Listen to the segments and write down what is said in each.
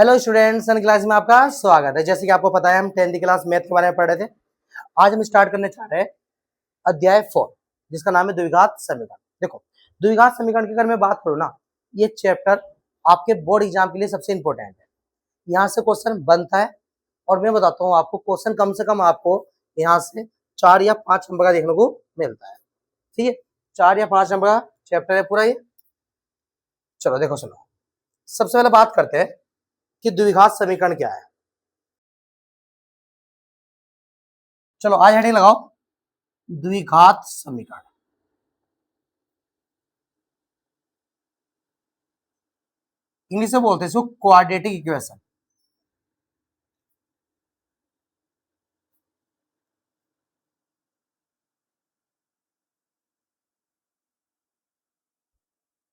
Hello students, सन class में आपका स्वागत है। जैसे कि आपको पता है हम 10th क्लास मैथ के बारे में पढ़ रहे थे। आज हम स्टार्ट करने चाह रहे हैं अध्याय 4 जिसका नाम है द्विघात समीकरण। देखो, द्विघात समीकरण की अगर मैं बात करूँ ना, ये चैप्टर आपके बोर्ड एग्जाम के लिए सबसे इंपॉर्टेंट है। यहाँ से क्वेश्चन बनता है और मैं बताता हूँ आपको क्वेश्चन कम से कम आपको यहाँ से 4 या 5 नंबर का देखने को मिलता है। ठीक है, 4 या 5 नंबर का चैप्टर है पूरा ये। चलो देखो, सुनो, सबसे पहले बात करते हैं कि द्विघात समीकरण क्या है। चलो आज हेडिंग लगाओ द्विघात समीकरण। इंग्लिश में बोलते हैं इसको क्वाड्रेटिक इक्वेशन।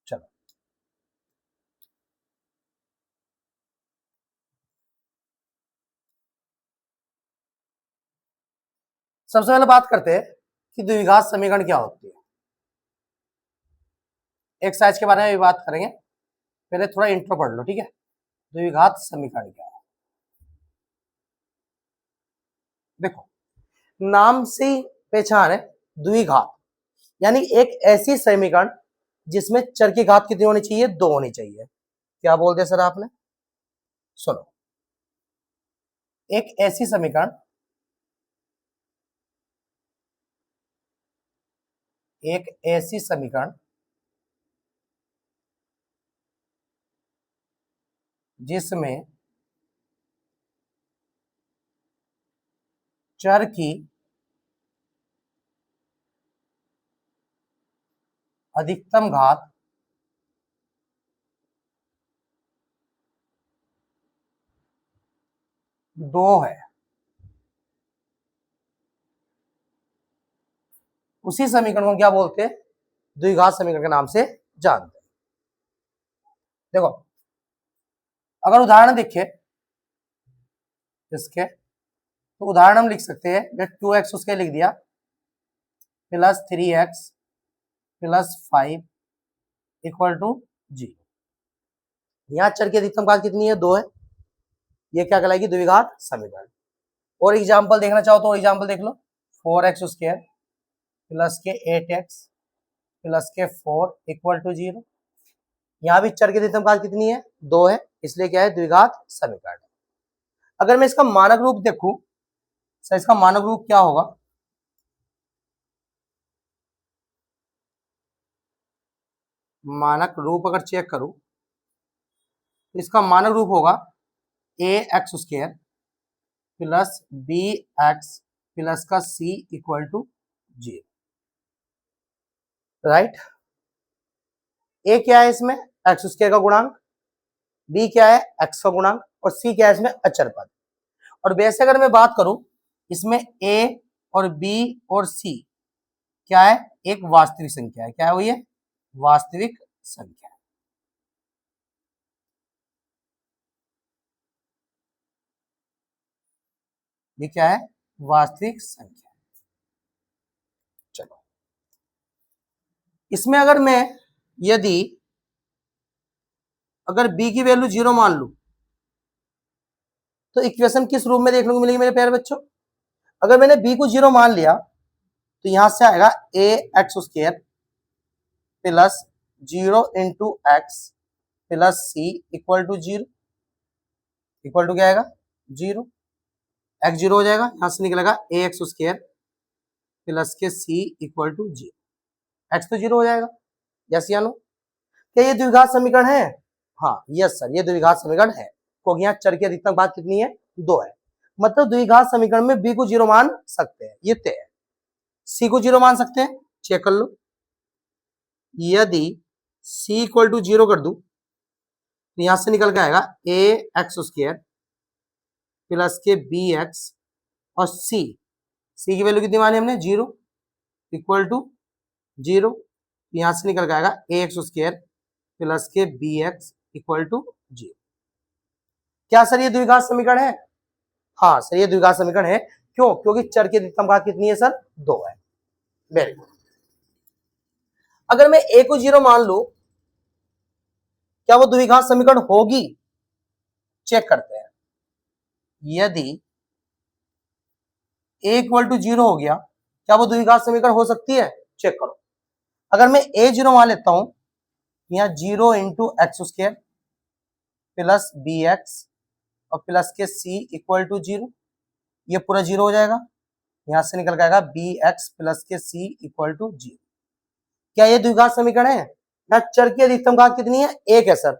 चलो सबसे पहले बात करते हैं कि द्विघात समीकरण क्या होती है। एक्सरसाइज के बारे में भी बात करेंगे, पहले थोड़ा इंट्रो पढ़ लो, ठीक है। द्विघात समीकरण क्या है, देखो नाम से पहचान है। द्विघात यानी एक ऐसी समीकरण जिसमें चर की घात कितनी होनी चाहिए? 2 होनी चाहिए। क्या बोलते हैं सर आपने? सुनो, एक ऐसी समीकरण, एक ऐसी समीकरण जिसमें चर की अधिकतम घात 2 है, उसी समीकरण को क्या बोलते हैं? द्विघात समीकरण के नाम से जानते हैं। देखो, अगर उदाहरण देखें इसके, तो उदाहरण हम लिख सकते हैं, जब 2x उसके लिख दिया plus 3x plus 5 equal to 0। यहाँ चर की अधिकतम घात कितनी है? 2 है। ये क्या कहलाएगी? द्विघात समीकरण। और एग्जाम्पल देखना चाहो तो एग्जाम्पल देख लो, 4x स्क्वायर प्लस के 8x प्लस के 4 इक्वल टू 0। यहाँ भी चर की अधिकतम घात कितनी है? 2 है, इसलिए क्या है? द्विघात समीकरण। अगर मैं इसका मानक रूप देखूं, सर इसका मानक रूप क्या होगा? मानक रूप अगर चेक करूं तो इसका मानक रूप होगा a x square plus b x plus का c equal to 0। Right, a क्या है इसमें? एक्स स्क्वायर का गुणांक, बी क्या है? एक्स का गुणांक, और सी क्या है इसमें? अचर पद। और वैसे अगर मैं बात करूं, इसमें ए और बी और सी क्या है? एक वास्तविक संख्या है। क्या है वो? ये वास्तविक संख्या है। ये क्या है? वास्तविक संख्या। चलो, इसमें अगर मैं यदि अगर b की वैल्यू 0 मान लू तो इक्वेशन किस रूप में देखने को मिलेगी मेरे प्यारे बच्चों? अगर मैंने b को 0 मान लिया तो यहां से आएगा a x square plus 0 into x plus c equal to 0। Equal to क्या आएगा? 0। एक्स 0 हो जाएगा, यहां से निकलेगा ए एक्स स्क्वायर प्लस के सी इक्वल टू 0। एक्स तो 0 हो जाएगा। यस या नो? क्या ये द्विघात समीकरण है? हाँ, यस सर, ये द्विघात समीकरण है, क्योंकि यहाँ चर की अधिकतम घात कितनी है? 2 है। मतलब द्विघात समीकरण में बी को 0 मान सकते हैं, ये तय है। सी को 0 मान सकते हैं, चेक कर लो। यदि सी इक्वल टू 0 कर दूं तो यहां से निकल के आएगा ए एक्स स्क्वायर प्लस के बी एक्स और सी की वैल्यू कितनी मानी हमने? 0 इक्वल टू 0। यहां से निकल के आएगा ए एक्स स्क्वायर प्लस के बी एक्स इक्वल टू 0। क्या सर ये द्विघात समीकरण है? हाँ सर, ये द्विघात समीकरण है। क्यों? क्योंकि चर की अधिकतम घात कितनी है सर? 2 है। Very good. अगर मैं ए को 0 मान लू, क्या वो द्विघात समीकरण होगी? चेक करते हैं। यदि a इक्वल टू 0 हो गया, क्या वो द्विघात समीकरण हो सकती है? चेक करो। अगर मैं a 0 मान लेता हूं, यहाँ 0 into x square plus b x और प्लस के c इक्वल टू 0, ये पूरा 0 हो जाएगा, यहां से निकल के आएगा बी एक्स प्लस के c इक्वल टू 0। क्या ये द्विघात समीकरण है? ना चर की अधिकतम घात कितनी है? एक है सर।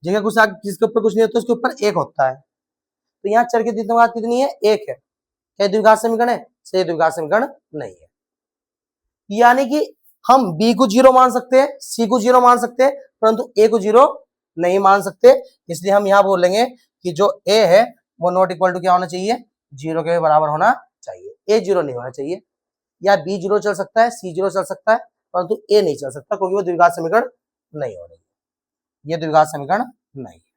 जगह कुछ जिसके ऊपर कुछ नहीं होता उसके ऊपर एक होता है, तो यहाँ चर की अधिकतम घात कितनी है? एक है। क्या द्विघात समीकरण है? सही द्विघात समीकरण नहीं है। यानी कि हम b को 0 मान सकते हैं, c को 0 मान सकते हैं, परंतु a को 0 नहीं मान सकते। इसलिए हम यहां बोलेंगे कि जो a है वो नॉट इक्वल टू क्या होना चाहिए? 0 के बराबर होना चाहिए। a 0 नहीं होना चाहिए। या b 0 चल सकता है, c 0 चल सकता है, परंतु a नहीं चल सकता, क्योंकि वो द्विघात समीकरण नहीं हो रही है। ये द्विघात समीकरण नहीं है।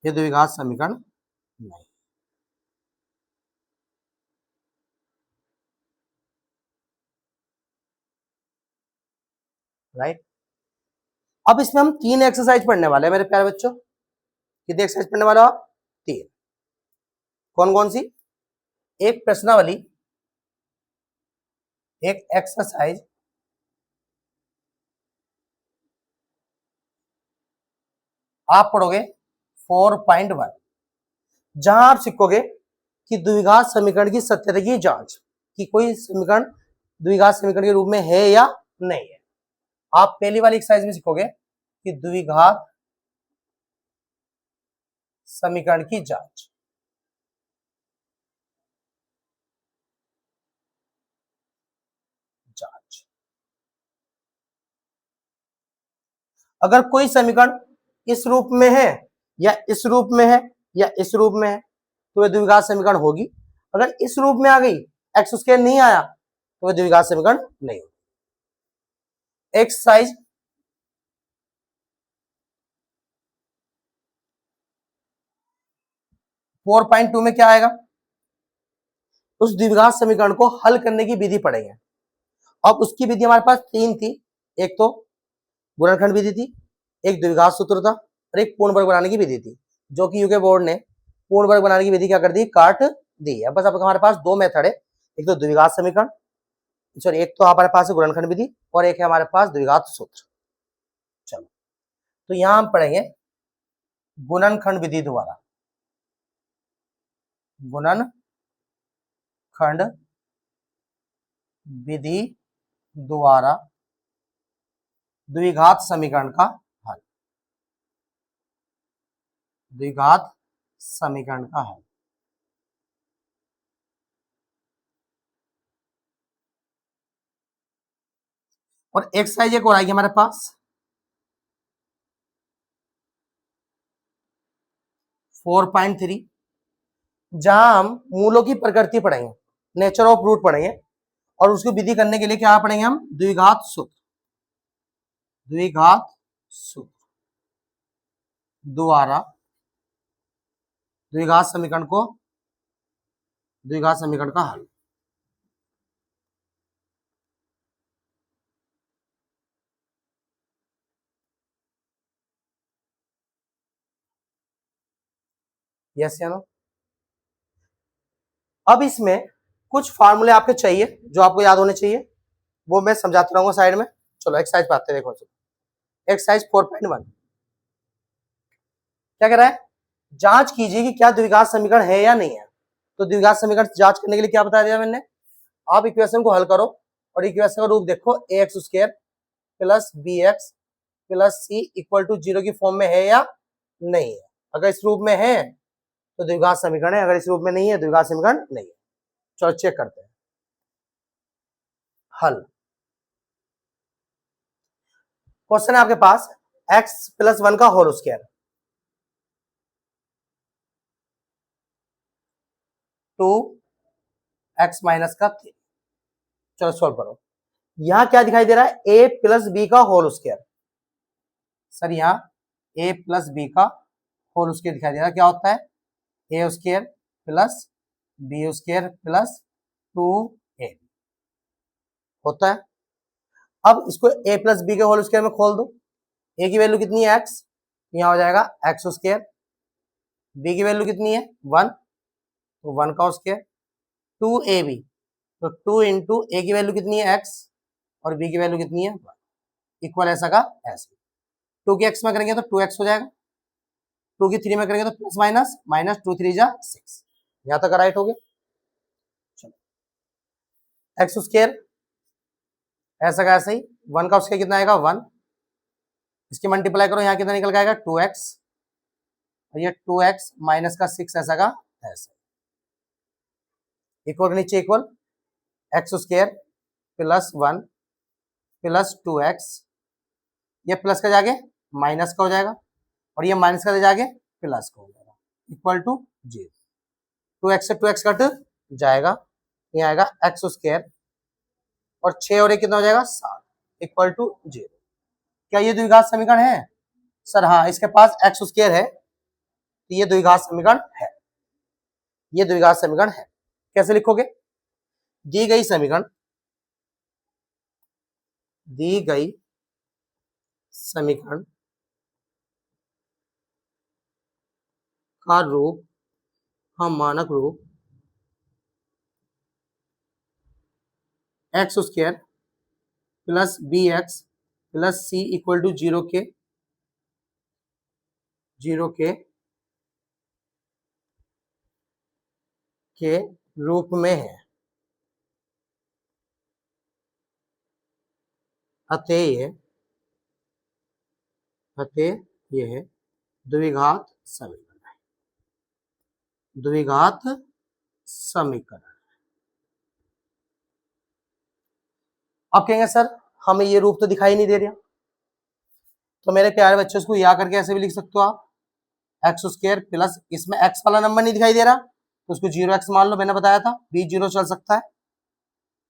ये द्विघात समीकरण नहीं। राइट। अब इसमें हम 3 एक्सरसाइज पढ़ने वाले हैं मेरे प्यारे बच्चों। कितनी एक्सरसाइज पढ़ने वाले हो आप? 3। कौन कौन सी? एक प्रश्नावली, एक एक्सरसाइज, आप पढ़ोगे 4.1, जहां आप सीखोगे कि द्विघात समीकरण की सत्यता की जांच, कि कोई समीकरण द्विघात समीकरण के रूप में है या नहीं है। आप पहली वाली एक्सरसाइज में सीखोगे कि द्विघात समीकरण की जांच। अगर कोई समीकरण इस रूप में है या इस रूप में है या इस रूप में है तो वह द्विघात समीकरण होगी। अगर इस रूप में आ गई, एक्स स्क्वायर नहीं आया, तो वह द्विघात समीकरण नहीं होगी। एक्सरसाइज 4.2 में क्या आएगा? उस द्विघात समीकरण को हल करने की विधि पढ़ेंगे। अब उसकी विधि हमारे पास 3 थी। एक तो गुणनखंड विधि थी, एक द्विघात सूत्र था और एक पूर्ण वर्ग बनाने की विधि थी, जो कि यूके बोर्ड ने पूर्ण वर्ग बनाने की विधि क्या कर दी? काट दी है। बस अब हमारे पास 2 मेथड है, एक तो द्विघात समीकरण, सॉरी एक तो हमारे पास है गुणनखंड विधि और एक है हमारे पास द्विघात सूत्र। चलो, तो यहां हम पढ़ेंगे गुणनखंड विधि द्वारा, गुणनखंड विधि द्वारा द्विघात समीकरण का हल, द्विघात समीकरण का हल। और एक्सरसाइज एक और आएगी हमारे पास 4.3, जहां हम मूलों की प्रकृति पढ़ेंगे, नेचर ऑफ रूट पढ़ेंगे और उसकी विधि करने के लिए क्या पढ़ेंगे? हम द्विघात सूत्र, द्विघात सूत्र द्वारा द्विघात समीकरण को, द्विघात समीकरण का हल। यस या नो? अब इसमें कुछ फार्मूले आपके चाहिए जो आपको याद होने चाहिए, वो मैं समझाता रहूंगा साइड में। चलो एक्सरसाइज पे आते हैं। देखो एक्सरसाइज 4.1 क्या कह रहा है? जांच कीजिए कि क्या द्विघात समीकरण है या नहीं है। तो द्विघात समीकरण जांच करने के लिए क्या बता दिया मैंने? आप इक्वेशन को हल करो और इक्वेशन का रूप देखो, a x square plus b x plus c equal to 0 की फॉर्म में है या नहीं है। अगर इस रूप में है तो द्विघात समीकरण है, अगर इस रूप में नहीं है द्विघात समीकरण नहीं है। चलो चेक करते हैं हल। क्वेश्चन है आपके पास x प्लस 1 का होल स्क्वायर, 2x माइनस का 3। चलो सॉल्व करो। यहां क्या दिखाई दे रहा है? a प्लस बी का होल स्क्वायर। सर यहां a प्लस बी का होल स्क्वायर दिखाई दे रहा है। क्या होता है? a square plus b square plus 2a होता है। अब इसको a प्लस बी के होल स्क्वायर में खोल दो, ए की वैल्यू कितनी है x, यहाँ हो जाएगा एक्स स्क्वायर। बी की वैल्यू कितनी है 1, तो 1 का स्क्वायर। 2ab, तो 2 इंटू ए की वैल्यू कितनी है x और बी की वैल्यू कितनी है 1, इक्वल ऐसा का ऐसे। 2 की x में करेंगे तो 2x हो जाएगा, 2 की 3 में करेंगे तो प्लस माइनस, माइनस 2 3 जा 6, यहाँ तक राइट हो गया। चलो एक्स स्क्वायर ऐसा का ऐसा ही, 1 का स्क्वायर कितना आएगा 1, इसके मल्टीप्लाई करो, यहाँ कितना निकल के आएगा 2x, और ये 2x माइनस का 6 ऐसा का ऐसा, इक्वल नीचे equal x square plus 1 plus 2x, ये प्लस का जाके माइनस का हो जाएगा और ये माइनस का जाके प्लस का हो जाएगा, इक्वल टू 0। 2x से 2x कट जाएगा, ये आएगा एक्स स्क्वायर और 6 और 1 कितना हो जाएगा 7, इक्वल टू 0। क्या ये द्विघात समीकरण है सर? हाँ, इसके पास एक्स स्क्वायर है तो ये द्विघात समीकरण है, ये द्विघात समीकरण है। कैसे लिखोगे? दी गई समीकरण का रूप, हम मानक रूप x square plus b x plus c equal to 0 के रूप में है। अतः यह द्विघात समीकरण है, द्विघात समीकरण। अब कहेंगे सर हमें ये रूप तो दिखाई नहीं दे रहा, तो मेरे प्यारे बच्चों इसको या करके ऐसे भी लिख सकते हो आप, एक्स स्क्वायर प्लस, इसमें एक्स वाला नंबर नहीं दिखाई दे रहा तो उसको 0x मान लो, मैंने बताया था b 0 चल सकता है,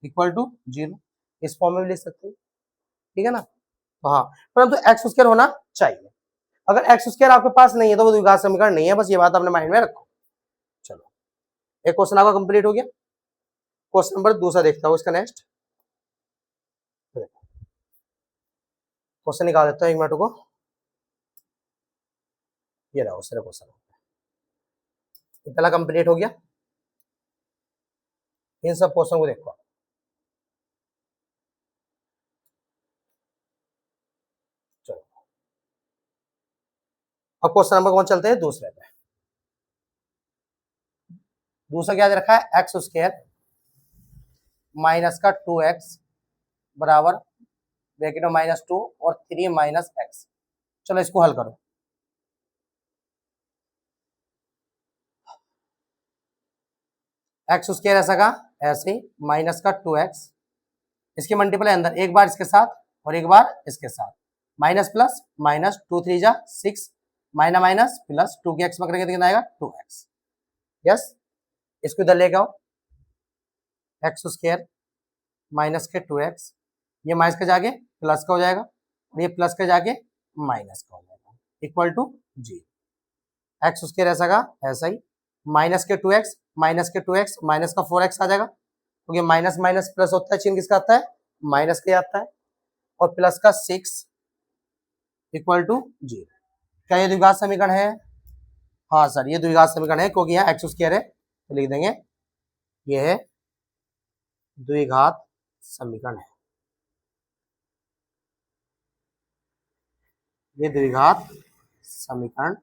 इक्वल टू 0, इस फॉर्म में भी लिख सकते हो, ठीक है ना। तो हाँ, परंतु एक्स स्क्वायर होना चाहिए। अगर एक्स स्क्वायर आपके पास नहीं है तो वो द्विघात समीकरण नहीं है, बस ये बात अपने माइंड में रखो। चलो एक क्वेश्चन आपका कंप्लीट हो गया। क्वेश्चन नंबर दूसरा देखता हूँ इसका नेक्स्ट क्वेश्चन निकाल देता हूँ, एक मिनट को। ये रहा दूसरा क्वेश्चन, पहला कंप्लीट हो गया। इन सब क्वेश्चन को देखो। चलो अब क्वेश्चन नंबर कौन चलते हैं? दूसरे पे। दूसरा क्या दे रखा है? एक्स स्क्वायर माइनस का 2x बराबर ब्रैकेट में -2 और 3 माइनस एक्स। चलो इसको हल करो। एक्स स्क्वायर ऐसा का ऐसे माइनस का 2x, इसके मल्टीप्लाई अंदर एक बार इसके साथ और एक बार इसके साथ, माइनस प्लस माइनस 2 3 जा 6, माइनस माइनस प्लस 2 के एक्स में करेंगे तो कितना आएगा 2x। यस, इसको इधर लेके आओ, एक्स स्क्वायर माइनस के 2x, ये माइनस का जाके प्लस का हो जाएगा और ये प्लस का जाके माइनस का हो जाएगा, इक्वल टू 0। एक्स स्क्वायर ऐसा का ऐसा ही, माइनस के 2x माइनस के 2x माइनस का 4x आ जाएगा, क्योंकि तो माइनस माइनस प्लस होता है, चिन्ह किसका आता है? माइनस का आता है, और प्लस का 6 इक्वल टू 0। क्या ये द्विघात समीकरण है? हाँ सर ये द्विघात समीकरण है, क्योंकि यहाँ एक्स स्क्वायर है तो लिख देंगे ये है द्विघात समीकरण है, ये द्विघात समीकरण,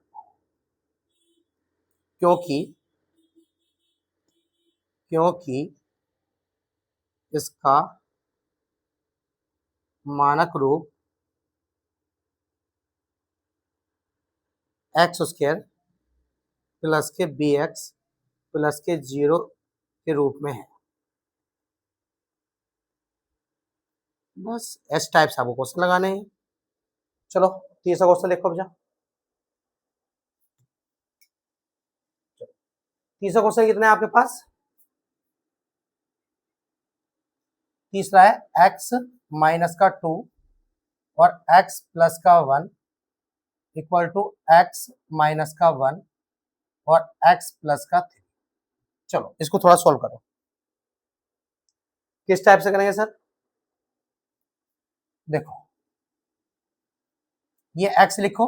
क्योंकि इसका मानक रूप एक्स स्क्वायर प्लस के बी एक्स प्लस के 0 के रूप में है। बस एस टाइप से आपको क्वेश्चन लगाने हैं। चलो तीसरा क्वेश्चन देखो। अब जा तीसरा क्वेश्चन कितना है आपके पास? तीसरा है x माइनस का 2 और x प्लस का 1 इक्वल टू x माइनस का 1 और x प्लस का 3। चलो इसको थोड़ा सॉल्व करो। किस टाइप से करेंगे सर? देखो ये x लिखो,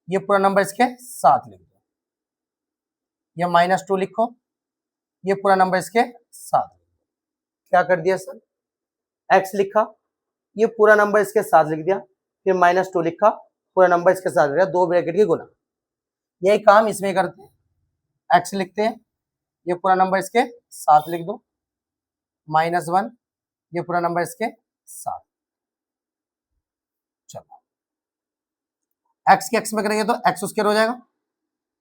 ये पूरा नंबर इसके साथ लिख दो, ये -2 लिखो, ये पूरा नंबर इसके साथ लिख दो। क्या कर दिया सर, x लिखा, ये पूरा नंबर इसके साथ लिख दिया, फिर -2 लिखा, पूरा नंबर इसके साथ लिख दिया, 2 ब्रैकेट की गुना। यही काम इसमें करते हैं, x लिखते हैं, ये पूरा नंबर इसके साथ लिख दो, -1, ये पूरा नंबर इसके साथ। चलो x की x में करेंगे तो x स्क्वायर हो जाएगा,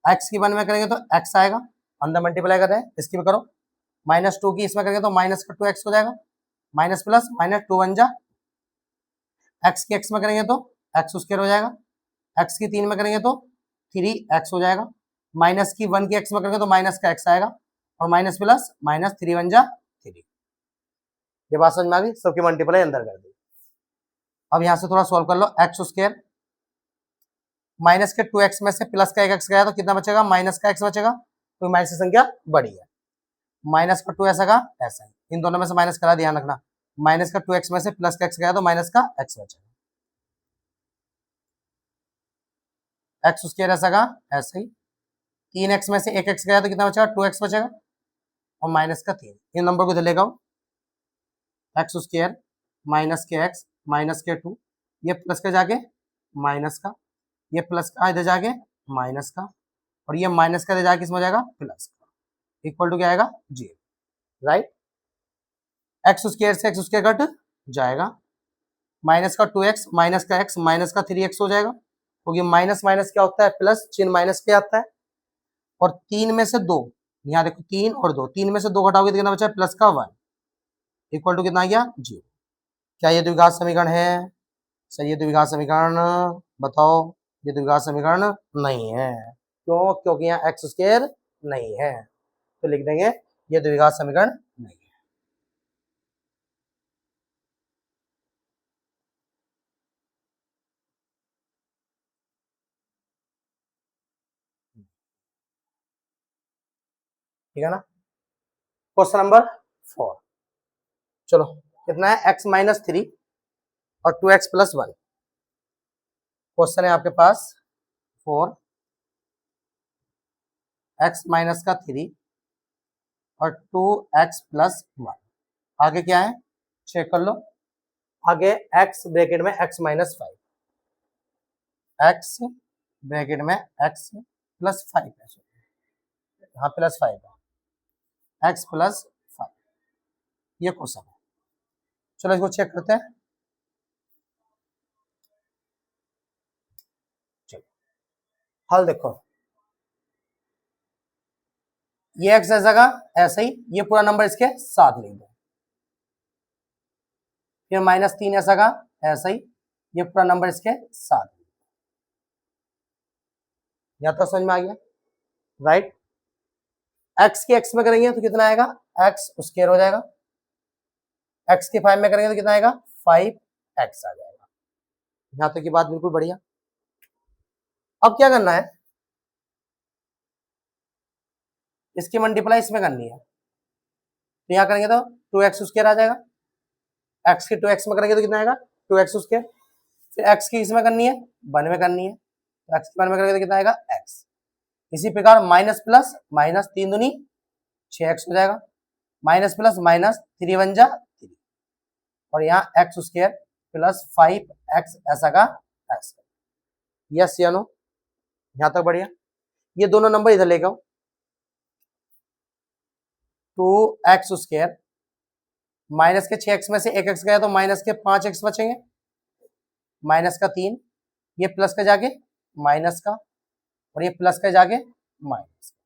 x की 1 में करेंगे तो x आएगा, अंदर मल्टीप्लाई कर रहे हैं, इसकी भी करो, -2 की इसमें करेंगे तो -2x हो जाएगा, माइनस प्लस -2 1 जा, x की x में करेंगे तो x स्क्वायर हो जाएगा, x की 3 में करेंगे तो 3x हो जाएगा, माइनस की 1 की x में करेंगे तो माइनस का x आएगा, और माइनस प्लस -3 1 जा 3। ये बात समझ में आ गई, सबकी मल्टीप्लाई अंदर कर दी। अब यहां से थोड़ा सॉल्व कर लो, एक्स स्क्वायर माइनस के 2x में से प्लस का 1x गया तो कितना बचेगा, माइनस का x बचेगा, तो माइनस की संख्या बड़ी है, माइनस का 2 ऐसा का ऐसा, इन दोनों में से माइनस करा, ध्यान रखना, माइनस का 2x में से प्लस का x गया तो माइनस का x बचेगा, एक्स स्क्वायर ऐसा का ऐसा ही, 3x में से 1x गया तो कितना बचेगा, 2x बचेगा, और माइनस का 3, इन नंबर को इधर लेगा, एक्स स्क्वायर माइनस के x माइनस के 2, ये प्लस का जाके माइनस का, ये प्लस का इधर जाके माइनस का, और ये माइनस का इधर जाके किसमें हो जाएगा, प्लस का, इक्वल टू क्या आएगा, 0, राइट। एक्स स्क्वायर से एक्स स्क्वायर कट जाएगा, माइनस का 2x माइनस का x माइनस का 3x हो जाएगा, क्योंकि माइनस माइनस क्या होता है, प्लस, चिन्ह माइनस के आता है, और 3 में से 2, यहाँ देखो 3 और 2, 3 में से 2 घटाओगे तो कितना बचा है, प्लस का 1, इक्वल टू कितना आ गया, 0। क्या ये द्विघात समीकरण है, सर ये द्विघात समीकरण बताओ, ये द्विघात समीकरण नहीं है, क्यों, क्योंकि यहाँ एक्स स्क्वायर नहीं है, तो लिख देंगे ये द्विघात समीकरण नहीं है। ठीक है ना। क्वेश्चन नंबर 4, चलो कितना है, x-3 और 2x+1। क्वेश्चन है आपके पास 4 x-3 और 2x+1। आगे क्या है, चेक कर लो, आगे x ब्रैकेट में x-5, x ब्रैकेट में x+5 है, यहाँ +5 है, x+5, ये क्वेश्चन है। चलो इसको चेक करते हैं, चलो हल देखो, ये x ऐसा का ऐसा ही, ये पूरा नंबर इसके साथ लिख दो, फिर -3 ऐसा का ऐसा ही, ये पूरा नंबर इसके साथ, या तो समझ में आ गया, राइट। x के x में करेंगे तो कितना आएगा, x स्क्वायर हो जाएगा, x के 5 में करेंगे तो कितना आएगा, 5x आ जाएगा। यहां तक की बात बिल्कुल बढ़िया। अब क्या करना है, इसकी मल्टीप्लाई इसमें करनी है, तो यहाँ करेंगे तो 2x स्क्वायर आ जाएगा, x की 2x में करेंगे तो कितना आएगा, 2x स्क्वायर, फिर x की इसमें करनी है, 1 में करनी है, तो x की 1 में करेंगे तो कितना आएगा, x। इसी प्रकार माइनस प्लस माइनस 3 दूनी 6x हो जाएगा, माइनस प्लस माइनस 3 1 जा 3, और यहाँ x स्क्वायर प्लस 5x ऐसा का ऐसा, यस या नो, यहाँ तक बढ़िया। ये दोनों नंबर इधर लेके आओ, 2x स्क्वायर माइनस के 6x में से 1x गया तो माइनस के 5x बचेंगे, माइनस का 3, ये प्लस का जाके माइनस का, और ये प्लस का जाके माइनस का,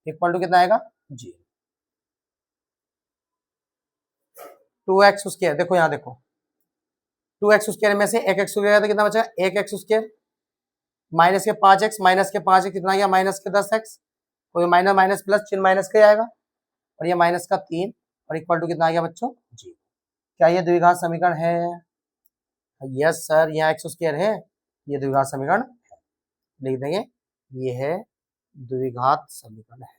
इक्वल टू कितना आएगा, 0। 2x स्क्वायर देखो, यहाँ देखो 2x स्क्वायर में से 1x गया तो कितना बचेगा, 1x स्क्वायर, माइनस के 5x माइनस के 5x कितना गया, माइनस के 10x, तो ये माइनस माइनस प्लस चिन्ह माइनस का आएगा, और ये माइनस का 3, और इक्वल टू कितना आ गया बच्चों, 0। क्या ये द्विघात समीकरण है, यस सर, यहाँ एक्स स्क्वायर है, ये द्विघात समीकरण है, लिख देंगे ये है द्विघात समीकरण है।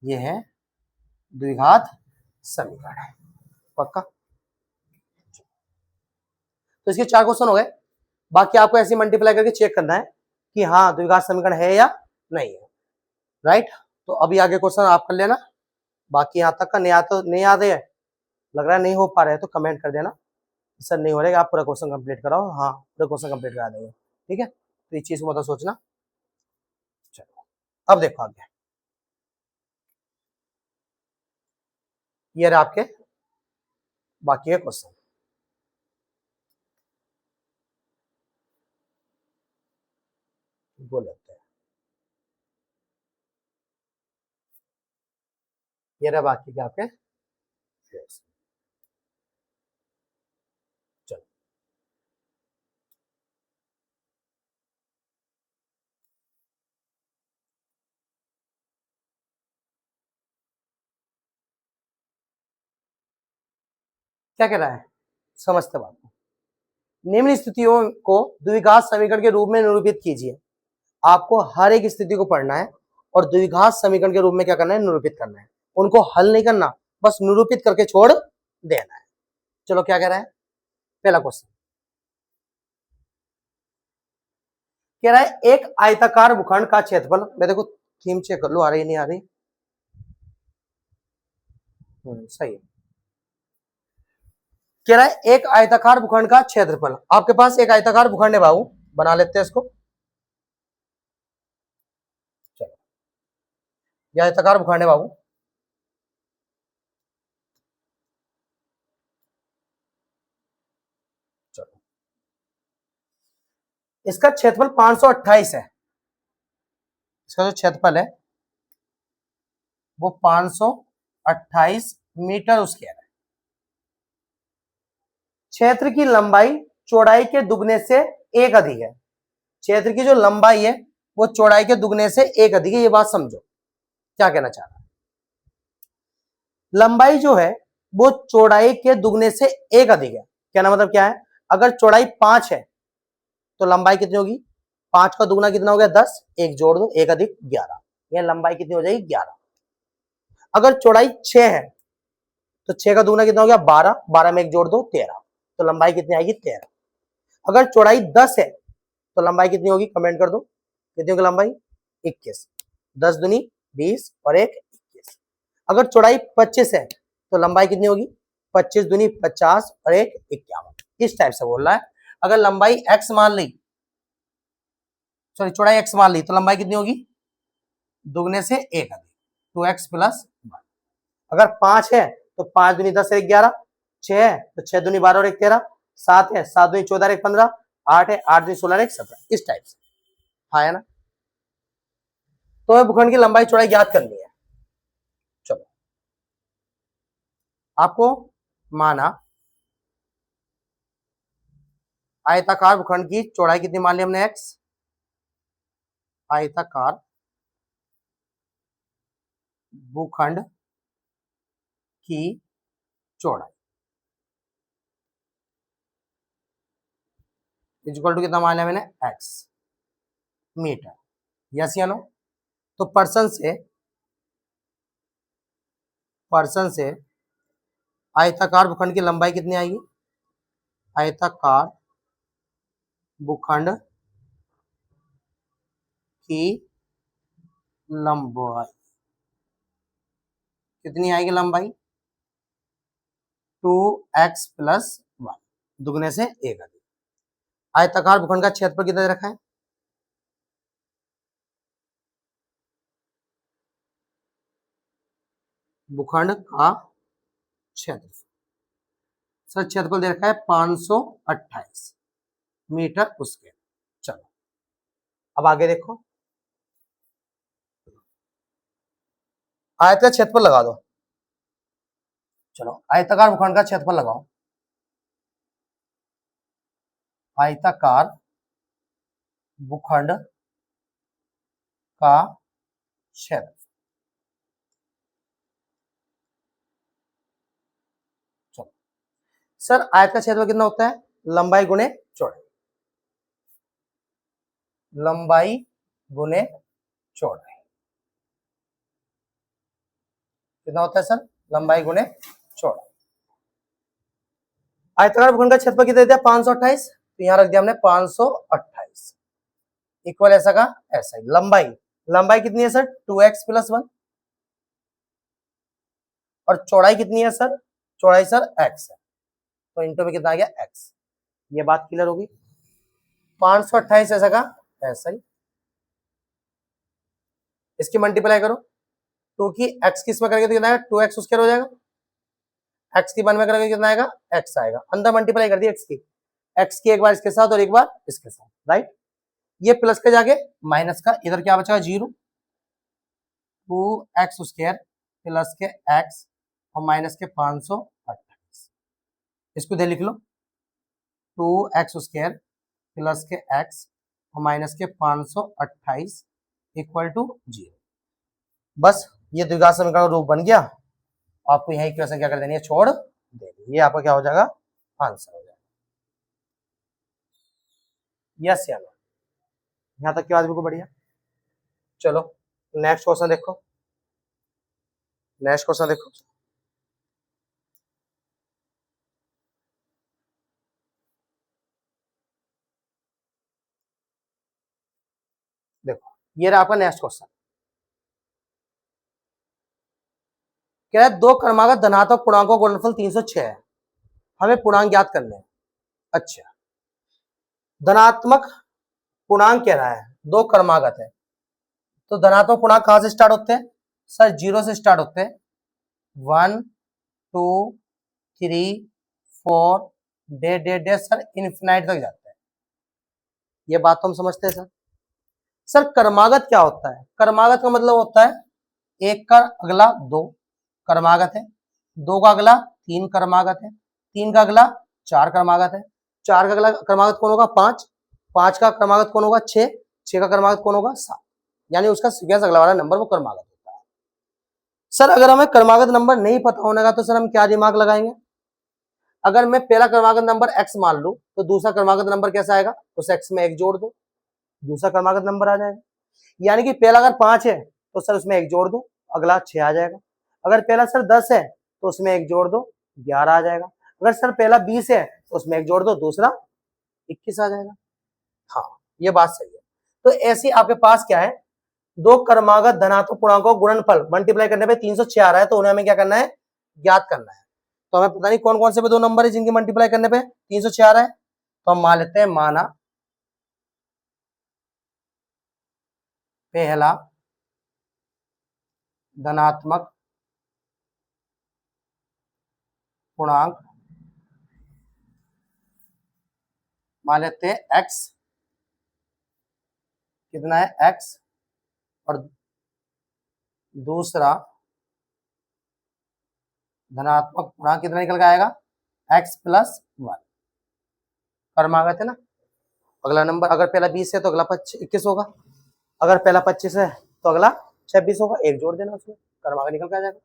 ये है द्विघात समीकरण है। पक्का? तो इसके 4 क्वेश्चन हो गए। बाकी आपको ऐसे मल्टीप्लाई करके चेक करना है कि हाँ द्विघात समीकरण है या नहीं है। राइट? तो अभी आगे क्वेश्चन आप कर लेना। बाकी यहाँ तक का नहीं याद है, लग रहा है नहीं हो पा रहे है तो कमेंट कर देना सर नहीं हो रहा, आप पूरा क्वेश्चन कंप्लीट कराओ। हाँ पूरा क्वेश्चन कंप्लीट करा देंगे। ठीक है? तो इस चीज को मतलब सोचना। चलो अब देखो आगे, ये रहे आपके बाकी के क्वेश्चन। बोल लेते हैं, ये रहे बाकी के आपके। चलो क्या कह रहा है, समझते बात को। निम्न स्थितियों को द्विघात समीकरण के रूप में निरूपित कीजिए। आपको हर एक स्थिति को पढ़ना है और द्विघात समीकरण के रूप में क्या करना है, निरूपित करना है। उनको हल नहीं करना, बस निरूपित करके छोड़ देना है। चलो क्या कह रहा है, पहला क्वेश्चन कह रहा है एक आयताकार भूखंड का क्षेत्रफल, मैं देखो थीम चेक कर लो आ रही नहीं आ रही। सही है। कह रहा है एक आयताकार भूखंड का क्षेत्रफल। आपके पास एक आयताकार भूखंड है बाबू, बना लेते हैं इसको। चलो यह आयताकार भूखंड है बाबू, चलो इसका क्षेत्रफल 528 है। इसका जो क्षेत्रफल है वो 528 मीटर स्क्वायर है। क्षेत्र की लंबाई चौड़ाई के दुगने से एक अधिक है। क्षेत्र की जो लंबाई है वो चौड़ाई के दुगने से एक अधिक है। ये बात समझो क्या कहना चाह रहा है। लंबाई जो है वो चौड़ाई के दुगने से एक अधिक है। कहना मतलब क्या है, अगर चौड़ाई 5 है तो लंबाई कितनी होगी, 5 का दुगना कितना हो गया 10, एक जोड़ दो, एक अधिक 11, यह लंबाई कितनी हो जाएगी 11। अगर चौड़ाई 6 है तो 6 का दुगना कितना हो गया 12, 12 में एक जोड़ दो 13, तो लंबाई कितनी आएगी 13। अगर चौड़ाई 10 है तो लंबाई कितनी होगी, कमेंट कर दो कितनी होगी लंबाई 21, 10 दूनी 20 और एक 21। अगर चौड़ाई 25 है तो लंबाई कितनी होगी, 25 दूनी 50 और एक 51। इस टाइप से बोल रहा है। अगर लंबाई x मान ली, सॉरी चौड़ाई x मान ली तो लंबाई कितनी होगी, दुगने से एक अधिक 2x प्लस 1। अगर 5 है तो 5 दूनी 10 एक 11, 6 है तो 6 दूनी 12 और एक 13, 7 है 7 दूनी 14 एक 15, 8 है 8 दूनी 16 एक 17। इस टाइप से हाँ है ना। तो भूखंड की लंबाई चौड़ाई ज्ञात करनी है। चलो आपको माना आयताकार भूखंड की चौड़ाई कितनी मान ली हमने x, आयताकार भूखंड की चौड़ाई इक्वल टू कितना मान लिया मैंने x मीटर। यस या नो। तो पर्सन से आयताकार भूखंड की लंबाई कितनी आएगी, आयताकार भूखंड की लंबाई कितनी आएगी, लंबाई 2x प्लस 1, दुगने से एक अधिक। आयताकार भूखंड का क्षेत्रफल कितना दे रखा है, भूखंड का क्षेत्रफल, सर क्षेत्रफल दे रखा है 528 मीटर स्क्वायर। चलो अब आगे देखो, आयत का क्षेत्रफल लगा दो। चलो आयताकार भूखंड का क्षेत्रफल लगाओ, आयताकार भूखंड का क्षेत्र, चलो सर आयत का क्षेत्रफल कितना होता है, लंबाई गुणे चौड़ाई, लंबाई गुणे चौड़ाई। कितना होता है सर, लंबाई गुणे चौड़ाई। आयताकार भूखंड का क्षेत्रफल कितना दिया, 528, तो यहां रख दिया हमने 528 इक्वल ऐसा का ऐसा ही। लंबाई, लंबाई कितनी है सर, 2x + 1, और चौड़ाई कितनी है सर, चौड़ाई सर x है, तो इंटू में कितना आ गया x। ये बात क्लियर होगी। 528 ऐसा का ऐसा ही, इसकी मल्टीप्लाई करो, 2 की x किस में करेंगे तो कितना आएगा, 2x स्क्वायर हो जाएगा, x की 1 में करेंगे कितना आएगा, x आएगा, अंदर मल्टीप्लाई कर दी x की एक बार इसके साथ और एक बार इसके साथ, राइट। ये प्लस के जाके माइनस का, इधर क्या बचा 0, 2x स्क्वायर प्लस के x और माइनस के 528, इसको दे लिख लो, 2x स्क्वायर प्लस के x और माइनस के 528 इक्वल टू 0। बस ये द्विघात समीकरण का रूप बन गया। आपको यही इक्वेशन क्या कर देनी है, छोड़ देनी, ये आपका क्या हो जाएगा, आंसर हो जाएगा। यस या नो, यहां तक की बात बिल्कुल बढ़िया। चलो नेक्स्ट क्वेश्चन देखो, नेक्स्ट क्वेश्चन देखो। देखो ये रहा आपका नेक्स्ट क्वेश्चन, क्या है, दो क्रमागत धनात्मक पूर्णांकों का गुणनफल 306 है, हमें पूर्णांक ज्ञात करने हैं। अच्छा, धनात्मक पूर्णांक कह रहा है, दो क्रमागत है, तो धनात्मक पूर्णांक कहां से स्टार्ट होते हैं सर, 0 से स्टार्ट होते हैं, 1 2 3 4 day day day sir infinite तक जाते हैं। ये बात तो हम समझते हैं सर। सर क्रमागत क्या होता है, क्रमागत का मतलब होता है एक का अगला दो क्रमागत है, दो का अगला तीन क्रमागत है, तीन का अगला चार क्रमागत है, चार का अगला क्रमागत कौन होगा, पांच, पांच का क्रमागत कौन होगा, छह, छह का क्रमागत कौन होगा, सात, यानी उसका सीक्वेंस अगला वाला नंबर वो क्रमागत होता है। सर अगर हमें क्रमागत नंबर नहीं पता होने का तो सर हम क्या दिमाग लगाएंगे, अगर मैं पहला क्रमागत नंबर x मान लूं तो दूसरा क्रमागत नंबर कैसा आएगा, उस x में एक जोड़ दो, दूसरा क्रमागत नंबर आ जाएगा। यानी कि पहला अगर 5 है तो सर उसमें एक जोड़ दो, अगला 6 आ जाएगा। अगर पहला सर 10 है तो उसमें एक जोड़ दो, 11 आ जाएगा। अगर सर पहला 20 है तो उसमें एक जोड़ दो, दूसरा 21 आ जाएगा। हाँ ये बात सही है। तो ऐसी आपके पास क्या है, दो क्रमागत धनात्मक पूर्णांकों का गुणनफल मल्टीप्लाई करने पे 306 आ रहा है, तो उन्हें हमें क्या करना है, ज्ञात करना है। तो हमें पता नहीं कौन कौन से पे दो नंबर है जिनकी मल्टीप्लाई करने पे 306 आ रहा है, तो हम मान लेते हैं, माना पहला धनात्मक पूर्णांक, मान लेते हैं x, कितना है x, और दूसरा धनात्मक पूर्णांक कितना निकल के आएगा, x + 1, क्रमागत है ना। अगला नंबर अगर पहला 20 है तो अगला 21 होगा, अगर पहला 25 है तो अगला 26 होगा, एक जोड़ देना उसमें, क्रमागत निकल के आ जाएगा।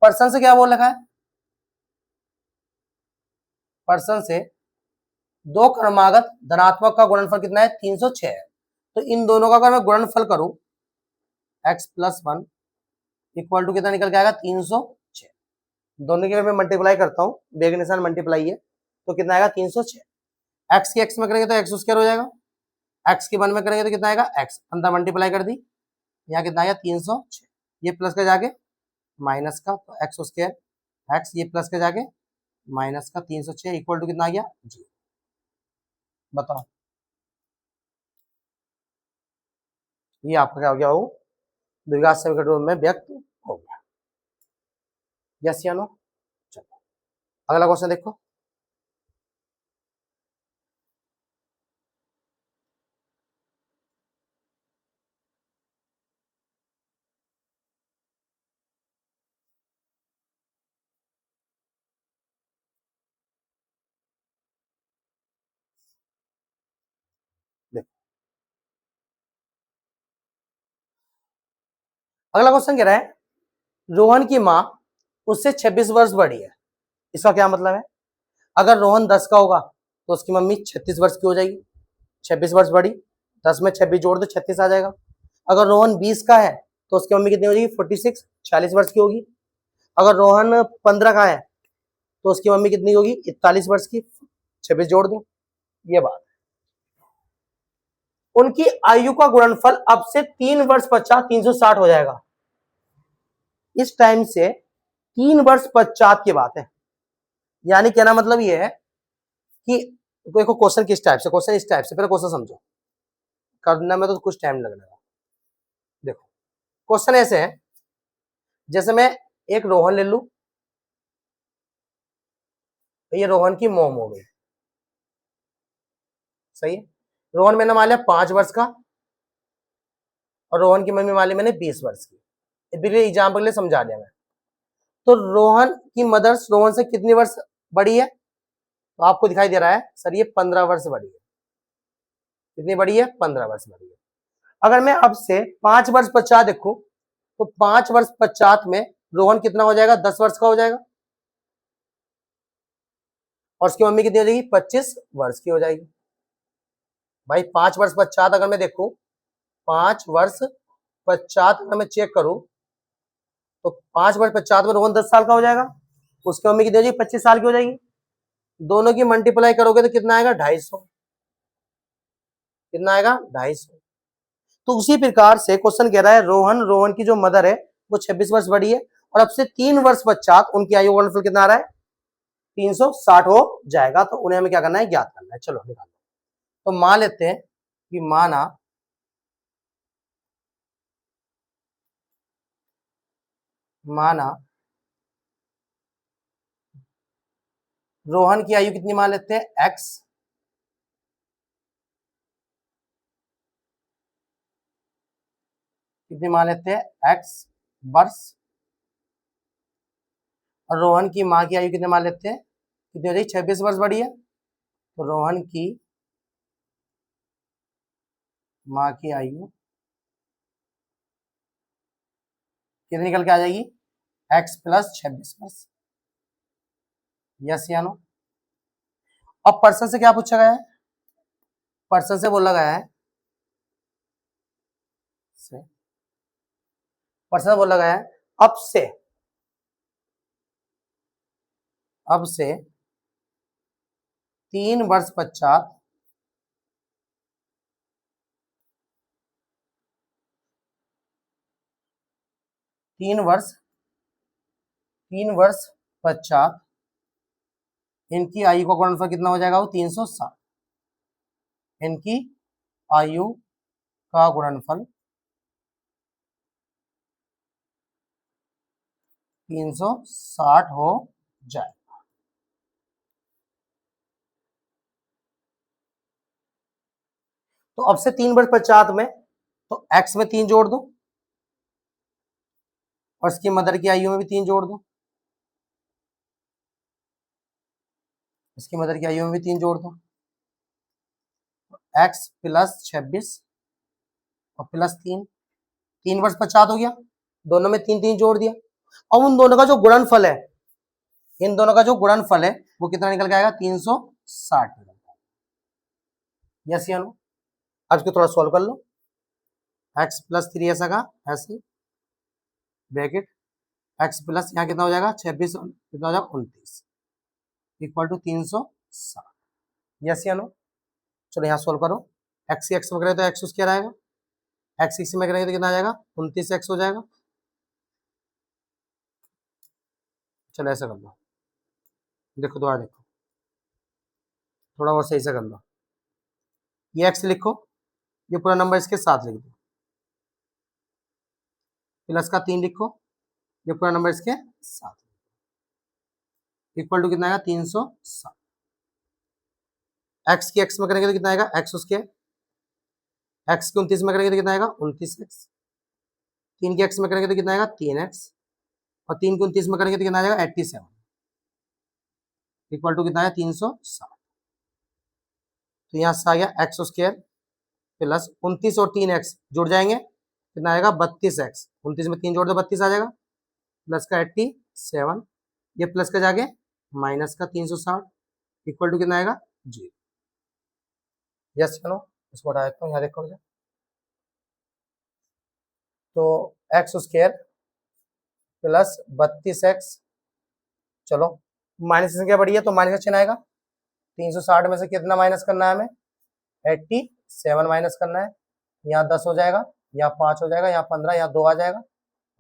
पर्सन से क्या बोल रखा है, पर्सन से दो क्रमागत धनात्मक का गुणनफल कितना है, 306 है, तो इन दोनों का अगर मैं गुणनफल करूं x + 1 इक्वल टू कितना निकल के आएगा, 306। दोनों की मैं मल्टीप्लाई करता हूं, बेग निशान मल्टीप्लाई है, तो कितना आएगा 306। x की x में करेंगे तो x स्क्वायर हो जाएगा, x की 1 में करेंगे तो कितना आएगा x, अंदर मल्टीप्लाई कर दी, यहाँ कितना आएगा 306, ये प्लस का जाके माइनस का, तो x स्क्वायर x, ये प्लस का जाके माइनस का 306 इक्वल टू कितना आ गया जी। बताओ ये आपका क्या हो गया, वो द्विघात समीकरण रूप में व्यक्त हो गया। यस या नो। चलो अगला क्वेश्चन देखो, देखो अगला क्वेश्चन कह रहा है, रोहन की माँ उससे 26 वर्ष बड़ी है। इसका क्या मतलब है, अगर रोहन 10 का होगा तो उसकी मम्मी 36 वर्ष की हो जाएगी, 26 वर्ष बड़ी, 10 में 26 जोड़ दो 36 आ जाएगा। अगर रोहन 20 का है तो उसकी मम्मी कितनी हो जाएगी, 46, 40 वर्ष की होगी। अगर रोहन 15 का है तो उसकी मम्मी कितनी होगी? 41 वर्ष की। 26 जोड़ दो, ये बात। उनकी आयु का गुणनफल अब से 3 वर्ष पश्चात 360 हो जाएगा। इस टाइम से 3 वर्ष पश्चात की बात है। यानी कहना मतलब ये है कि देखो क्वेश्चन किस टाइप से, क्वेश्चन इस टाइप से, पहले क्वेश्चन समझो, करने में तो कुछ टाइम लगेगा। देखो क्वेश्चन ऐसे है, जैसे मैं एक रोहन ले लूं, तो ये रोहन की मोम हो गई, सही है। रोहन मैंने मान लिया 5 वर्ष का और रोहन की मम्मी मान ली मैंने 20 वर्ष की। एग्जाम्पल के लिए समझा दिया मैं। तो रोहन की मदर्स रोहन से कितनी वर्ष बड़ी है? तो आपको दिखाई दे रहा है सर ये 15 वर्ष बड़ी है। कितनी बड़ी है? 15 वर्ष बड़ी है। अगर मैं अब से 5 वर्ष पश्चात देखूं, तो 5 वर्ष पश्चात में रोहन कितना हो जाएगा? 10 वर्ष का हो जाएगा, और उसकी मम्मी कितनी हो जाएगी? 25 वर्ष की हो जाएगी। भाई 5 वर्ष पश्चात अगर मैं देखूं, 5 वर्ष पश्चात अगर मैं चेक करूं, तो 5 वर्ष पश्चात में रोहन 10 साल का हो जाएगा, उसकी मम्मी कितनी हो जाएगी? 25 साल की हो जाएगी। दोनों की मल्टीप्लाई करोगे तो कितना आएगा? 250। कितना आएगा? 250। तो उसी प्रकार से क्वेश्चन कह रहा है रोहन की जो मदर है वो 26 वर्ष बड़ी है, और अब से 3 वर्ष पश्चात उनकी आयु गुणनफल कितना आ रहा है? 360 हो जाएगा। तो उन्हें हमें क्या करना है? ज्ञात करना है। चलो निकालो। तो मान लेते हैं कि माना रोहन की आयु कितनी मान लेते हैं? x, कितनी मान लेते हैं? x वर्ष, और रोहन की माँ की आयु कितनी मान लेते हैं? कितनी हो जाएगी? 26 वर्ष बड़ी है। तो रोहन की माँ की आयु कितनी निकल के आ जाएगी? x प्लस 26 वर्ष। यस या नो? अब पर्सन से क्या पूछा गया है? पर्सन से बोला गया है, पर्सन बोला गया है अब से 3 वर्ष पश्चात 3 वर्ष पश्चात इनकी आयु का गुणनफल कितना हो जाएगा? वो 360। इनकी आयु का गुणनफल 360 हो जाएगा। तो अब से 3 वर्ष पश्चात में, तो x में 3 जोड़ दो, और इसकी मदर की आयु में भी 3 जोड़ दो, इसकी मदर की आयु में भी 3 जोड़ दो। x प्लस 26 और प्लस 3 वर्ष पश्चात हो गया। दोनों में 3 जोड़ दिया। अब उन दोनों का जो गुणनफल है, इन दोनों का जो गुणनफल है वो कितना निकल के आएगा? 360 निकल के आएगा। यस या नो? अब इसको थोड़ा सॉल्व कर लो। x प्लस 3 ऐसा का ऐसे ब्रैकेट, x प्लस यहाँ कितना हो जाएगा? 26 कितना हो जाएगा? 29 इक्वल टू 360। यस या नो? चलो यहाँ सोल्व करो। x एक्स में करें तो एक्स स्क्वायर आएगा, x इसी में करेंगे तो कितना आ जाएगा? 29x हो जाएगा। चलो ऐसा कर लो, देखो दोबारा देखो, थोड़ा और सही से कर लो। ये x लिखो, ये पूरा नंबर इसके साथ लिख दो, प्लस का 3 लिखो, ये पूरा नंबर इसके साथ, इक्वल टू कितना आएगा? 360। x की x में करेंगे तो कितना आएगा? x square. x की 29 में करेंगे तो कितना आएगा? 29x। 3 की x में करेंगे तो कितना आएगा? 3x, और 3 की 29 में करेंगे तो कितना आ जाएगा? 87 इक्वल टू कितना आया? 360। तो यहाँ से आ गया एक्स स्क्वायर प्लस 29 और 3x जुड़ जाएंगे, कितना आएगा? 32x। 29 में 3 जोड़ दो, 32 आ जाएगा, प्लस का 87, ये प्लस का जाके माइनस का 360 इक्वल टू कितना आएगा? 0। यस चलो इसको हटा देता हूँ, यहाँ देखो मुझे। तो एक्स स्क्वायर प्लस 32x, चलो माइनस की संख्या बड़ी है तो माइनस का चिन्ह आएगा। 360 में से कितना माइनस करना है हमें, 87 माइनस करना है। यहाँ 10 हो जाएगा, यहाँ 5 हो जाएगा, यहाँ 15, यहाँ 2 आ जाएगा,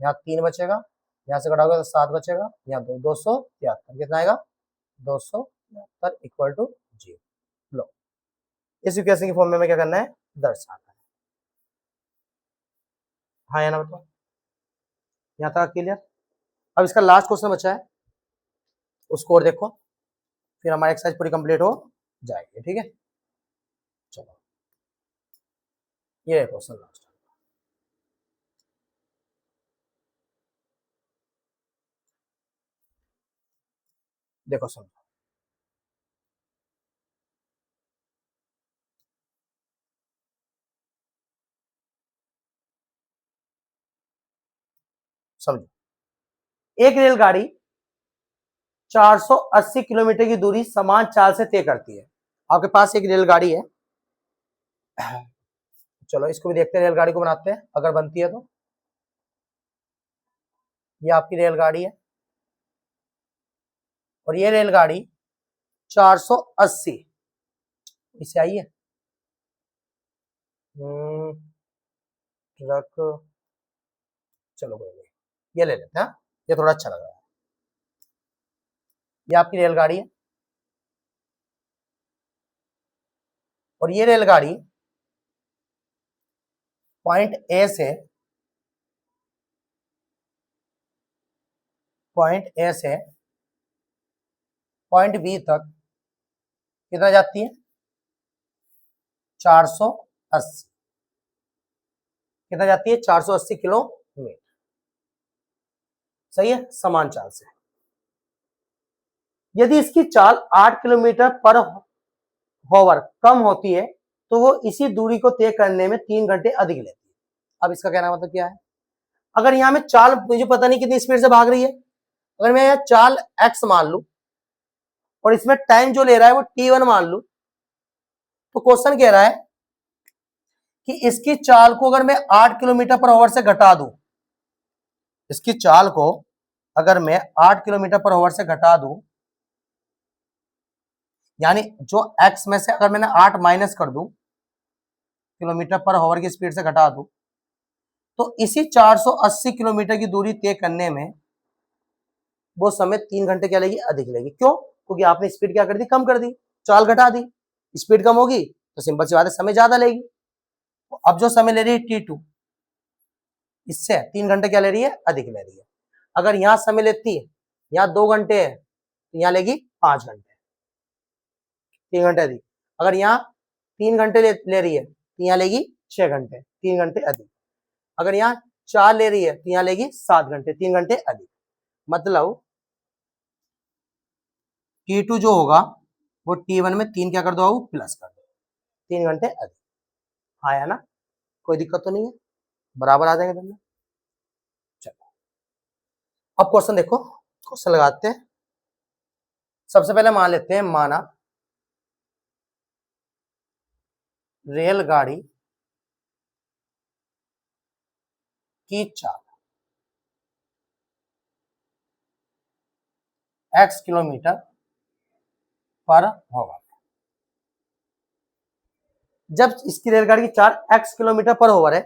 यहाँ 3 बचेगा, यहाँ से घटाओगे तो 7 बचेगा, यहाँ 273 कितना आएगा 273 इक्वल टू 0। लो इस इक्वेशन की फॉर्म में हमें क्या करना है, दर्शाना है। हाँ या ना बताओ, यहाँ तक क्लियर। अब इसका लास्ट क्वेश्चन बचा है, उसको और देखो, फिर हमारी एक्सरसाइज पूरी कंप्लीट हो जाएगी। ठीक है, चलो ये क्वेश्चन लास्ट। देखो समझो, समझो, एक रेलगाड़ी 480 किलोमीटर की दूरी समान चाल से तय करती है। आपके पास एक रेलगाड़ी है, चलो इसको भी देखते हैं, रेलगाड़ी को बनाते हैं, अगर बनती है तो। ये आपकी रेलगाड़ी है और ये रेलगाड़ी 480 इसे आई है, ट्रक, चलो कोई नहीं, ये ले लेते हैं, ये थोड़ा अच्छा लग रहा है। ये आपकी रेलगाड़ी है और ये रेलगाड़ी पॉइंट ए से पॉइंट बी तक कितना जाती है, 480, कितना जाती है 480 किलोमीटर, सही है, समान चाल से। यदि इसकी चाल 8 किलोमीटर पर हॉवर कम होती है तो वो इसी दूरी को तय करने में 3 घंटे अधिक लेती है। अब इसका कहना मतलब क्या है, अगर यहां में चाल मुझे पता नहीं कितनी स्पीड से भाग रही है, अगर मैं यहां चाल x मान लू और इसमें टाइम जो ले रहा है वो t1 मान लू, तो क्वेश्चन कह रहा है कि इसकी चाल को अगर मैं 8 किलोमीटर पर आवर से घटा दूं, इसकी चाल को अगर मैं 8 किलोमीटर पर आवर से घटा दूं, यानी जो x में से अगर मैंने 8 माइनस कर दूं, किलोमीटर पर आवर की स्पीड से घटा दूं, तो इसी 480 किलोमीटर की दूरी तय करने में वो समय 3 घंटे क्या लेगी, अधिक लेगी। क्यों, क्योंकि आपने स्पीड क्या कर दी, कम कर दी, चाल घटा दी, स्पीड कम होगी तो सिंपल सी बात है समय ज्यादा लेगी। अब जो समय ले रही है T2, इससे 3 घंटे क्या ले रही है, अधिक ले रही है। अगर यहां समय लेती है, यहां 2 घंटे है तो यहां लेगी 5 घंटे, 3 घंटे अधिक। अगर यहाँ 3 घंटे ले रही है तो यहाँ लेगी 6 घंटे, 3 घंटे अधिक। अगर यहाँ 4 ले रही है तो यहाँ लेगी 7 घंटे, 3 घंटे अधिक। मतलब T2 जो होगा वो T1 में 3 क्या कर दो, प्लस कर दो, 3 घंटे अधिक। हाँ या ना, कोई दिक्कत तो नहीं है, बराबर आ जाएंगे दोनों। चलो अब क्वेश्चन देखो, क्वेश्चन लगाते हैं। सबसे पहले मान लेते हैं, माना रेलगाड़ी की चाल x किलोमीटर पर आवर, जब इसकी रेलगाड़ी की चाल x किलोमीटर पर आवर है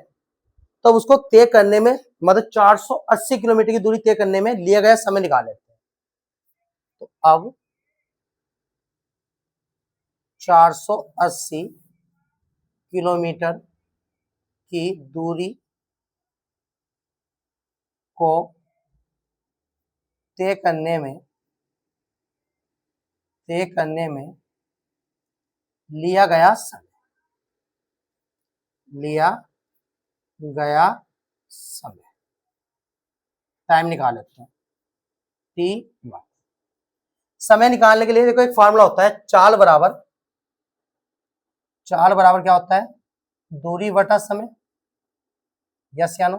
तब उसको तय करने में, मतलब 480 किलोमीटर की दूरी तय करने में लिया गया समय निकाल लेते हैं। तो अब 480 किलोमीटर की दूरी को तय करने में लिया गया समय टाइम निकाल लेते हैं, T1। समय निकालने के लिए देखो एक फार्मूला होता है, चाल बराबर क्या होता है, दूरी बटा समय, यस या नो।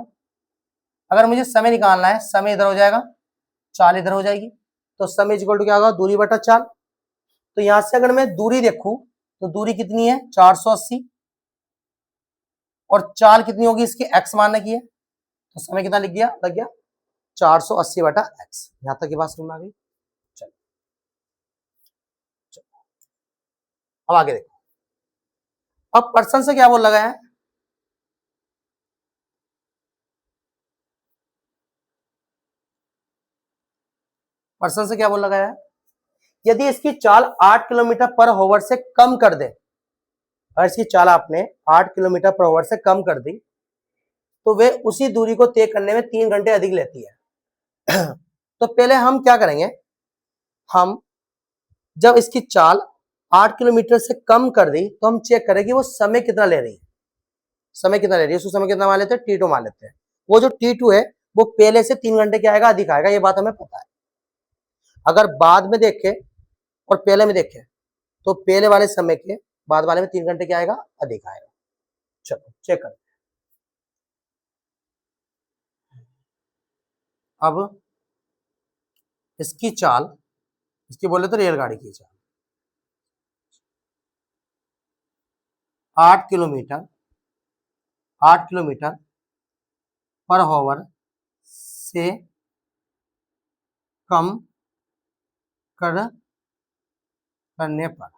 अगर मुझे समय निकालना है, समय इधर हो जाएगा, चाल इधर हो जाएगी, तो समय इक्वल टू क्या होगा, दूरी बटा चाल। तो यहां से अगर मैं दूरी देखूं तो दूरी कितनी है 480 और चाल कितनी होगी इसकी, x मानने की है, तो समय कितना लग गया 480 बटा एक्स। यहां तक की बात समझ में आ गई। चलो अब आगे देखो, अब पर्सन से क्या बोल लगा है, पर्सन से क्या बोल लगा है, यदि इसकी चाल 8 किलोमीटर पर आवर से कम कर दे, अगर इसकी चाल आपने 8 किलोमीटर पर आवर से कम कर दी तो वे उसी दूरी को तय करने में 3 घंटे अधिक लेती है। तो पहले हम क्या करेंगे, हम जब इसकी चाल 8 किलोमीटर से कम कर दी तो हम चेक करें कि वो समय कितना ले रही है, समय कितना ले रही है, उसको समय कितना मान लेते हैं, T2 मान लेते हैं। वो जो T2 है वो पहले से 3 घंटे क्या आएगा, अधिक आएगा, ये बात हमें पता है। अगर बाद में देखें और पहले में देखें तो पहले वाले समय के बाद वाले में 3 घंटे क्या आएगा, अधिक आएगा। चलो चेक करें। अब इसकी चाल, इसकी बोले तो रेलगाड़ी की चाल 8 किलोमीटर पर आवर से कम करने पर,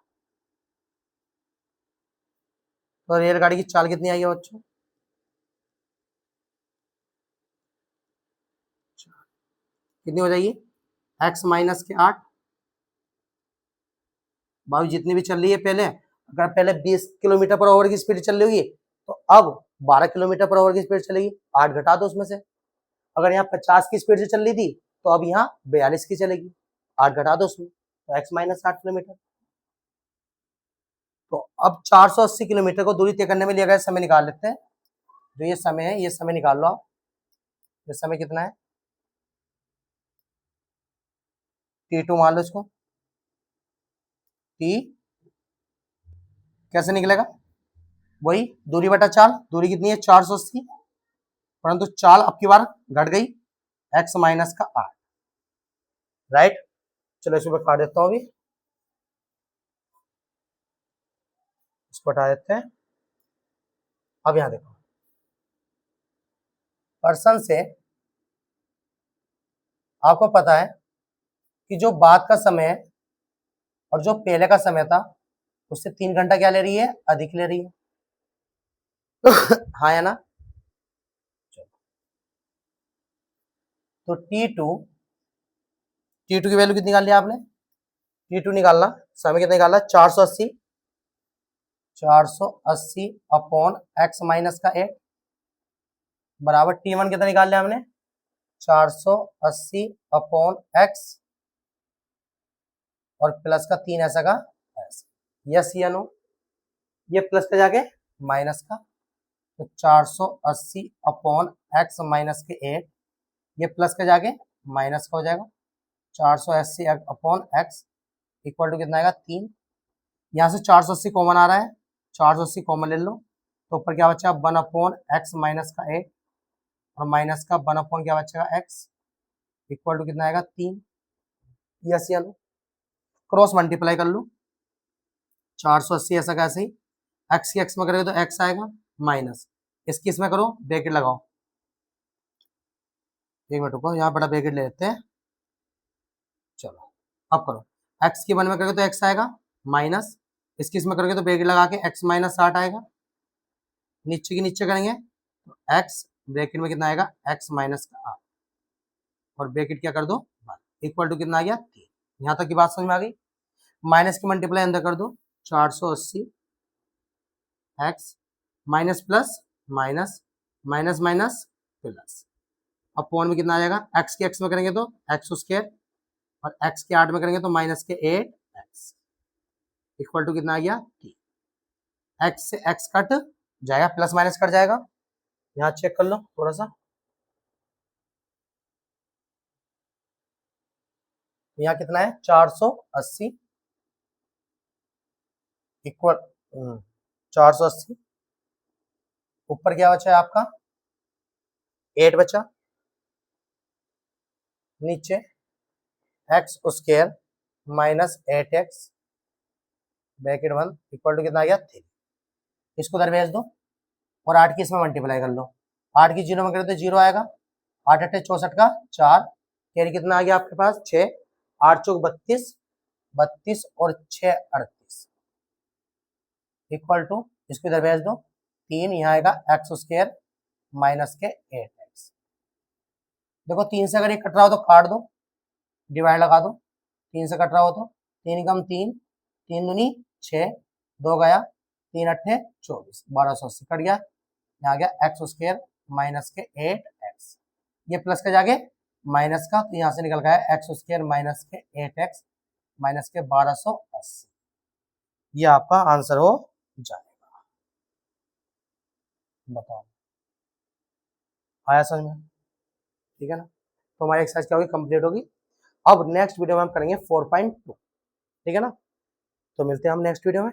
तो रेलगाड़ी की चाल कितनी आई है बच्चों, कितनी हो जाएगी, x माइनस के 8। भाई जितनी भी चल रही है पहले, अगर पहले 20 किलोमीटर पर आवर की स्पीड चल रही होगी तो अब 12 किलोमीटर पर आवर की स्पीड चलेगी, 8 घटा दो उसमें से। अगर यहाँ 50 की स्पीड से चल रही थी तो अब यहाँ 42 की चलेगी, 8 घटा दो उसमें, तो x माइनस 8 किलोमीटर। तो अब 480 किलोमीटर को दूरी तय करने में लिया गया समय निकाल लेते हैं। जो ये समय है, ये समय निकाल लो आप। ये समय कितना है, T2 मान लो इसको। T कैसे निकलेगा, वही दूरी बटा चाल, दूरी कितनी है 480, परंतु चाल अब की बार घट गई, x माइनस का 8, राइट। चलो इसको काट देता हूं, अभी इसको हटा देते हैं। अब यहां देखो, पर्सन से आपको पता है कि जो बाद का समय है और जो पहले का समय था उससे 3 घंटा क्या ले रही है, अधिक ले रही है। हाँ या ना। तो T2 की वैल्यू कितनी निकाल लिया आपने, T2 निकालना, समय कितना निकालना, 480 अपॉन x माइनस का 8 बराबर T1 कितना निकाल लिया हमने, 480 अपॉन x और प्लस का 3 ऐसा का ऐसा, यस या नो, ये प्लस का जाके माइनस का, तो 480 अपॉन x माइनस के 8, ये प्लस का जाके माइनस का हो जाएगा, 480 अपॉन x इक्वल टू कितना आएगा 3। यहाँ से 480 कॉमन आ रहा है, 480 कॉमन ले लो, तो ऊपर क्या बचा 1 अपॉन x माइनस का 8 और माइनस का 1 अपॉन क्या बचेगा x इक्वल टू कितना आएगा 3। यस या नो, क्रॉस मल्टीप्लाई कर लो, 480 ऐसा कैसे ही, x की x में करोगे तो x आएगा, माइनस इसकी इसमें करो, ब्रैकेट लगाओ, एक मिनट रुको, यहाँ बड़ा ब्रैकेट ले लेते हैं। चलो अब करो, x की 1 में करोगे तो x आएगा, माइनस इसकी इसमें करोगे तो ब्रैकेट लगा के x माइनस 60 आएगा, नीचे की नीचे करेंगे तो x ब्रैकेट में कितना आएगा, x माइनस का 8 और ब्रैकेट क्या कर दो इक्वल टू कितना आ गया 3। यहाँ तक की बात समझ में आ गई। माइनस की मल्टीप्लाई अंदर कर दो, 480 x minus plus minus minus minus plus, upon में कितना आ जाएगा, x के x में करेंगे तो x स्क्वायर और x के 8 में करेंगे तो माइनस के 8x इक्वल टू कितना आ गया 3। x से x कट जाएगा, प्लस माइनस कट जाएगा, यहाँ चेक कर लो थोड़ा सा, यहाँ कितना है 480 इक्वल 480, ऊपर क्या बचा है आपका 8 बचा, नीचे x square minus 8x bracket 1 equal to कितना आ गया 3। इसको उधर भेज दो और 8 की इसमें मल्टीप्लाई कर लो, 8 की 0 में करें तो 0 आएगा 8 8 64 का 4, कैरी कितना आ गया आपके पास 6, 8 चौक 32, 32 और 6 38 इक्वल टू, इसको इधर भेज दो 3, यहाँ आएगा एक्स स्क्वायर माइनस के 8x। देखो 3 से अगर ये कट रहा हो तो काट दो, डिवाइड लगा दो, 3 से कट रहा हो तो 3 कम 3, 3 दूनी 6, 2 गया 3 अट्ठे 24, 1280 कट गया, यहाँ आ गया एक्स स्क्वायर माइनस के 8x, ये प्लस का जाके माइनस का, तो यहाँ से निकल गया एक्स स्क्वायर माइनस के 8x माइनस के 1280, ये आपका आंसर हो जाएगा। बताओ आया समझ में? ठीक है ना, तो हमारी एक्सरसाइज क्या होगी, कंप्लीट होगी। अब नेक्स्ट वीडियो में हम करेंगे 4.2, ठीक है ना, तो मिलते हैं हम नेक्स्ट वीडियो में।